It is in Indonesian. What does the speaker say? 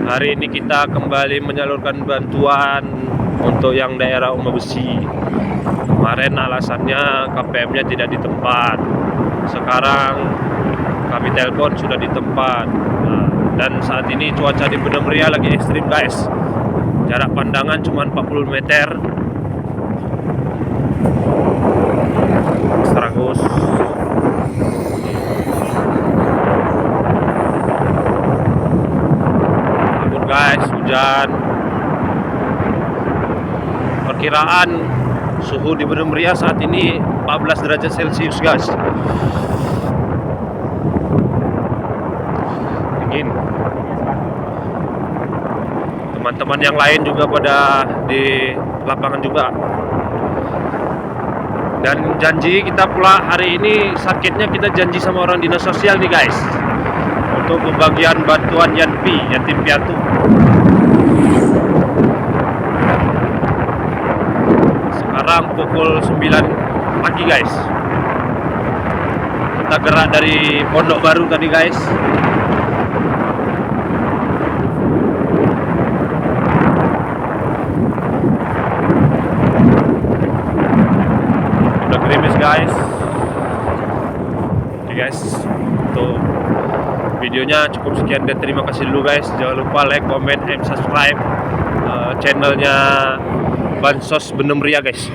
Hari ini kita kembali menyalurkan bantuan untuk yang daerah Uma Besi. Kemarin alasannya KPM-nya tidak di tempat. Sekarang kami telepon sudah di tempat. Dan saat ini cuaca di Benam Ria lagi ekstrim guys. Jarak pandangan cuma 40 meter. Astragus. Guys, hujan. Perkiraan suhu di Benam Ria saat ini 14 derajat Celcius guys. Dingin. Teman-teman yang lain juga pada di lapangan juga. Dan janji kita pula hari ini sakitnya kita janji sama orang dinas sosial nih guys, untuk pembagian bantuan yatim piatu. Sekarang pukul 9 pagi guys. Kita gerak dari Pondok Baru tadi guys. Udah gerimis guys. Oke guys, untuk videonya cukup sekian dan terima kasih dulu guys. Jangan lupa like, comment, and subscribe channelnya Bansos Benam Ria guys.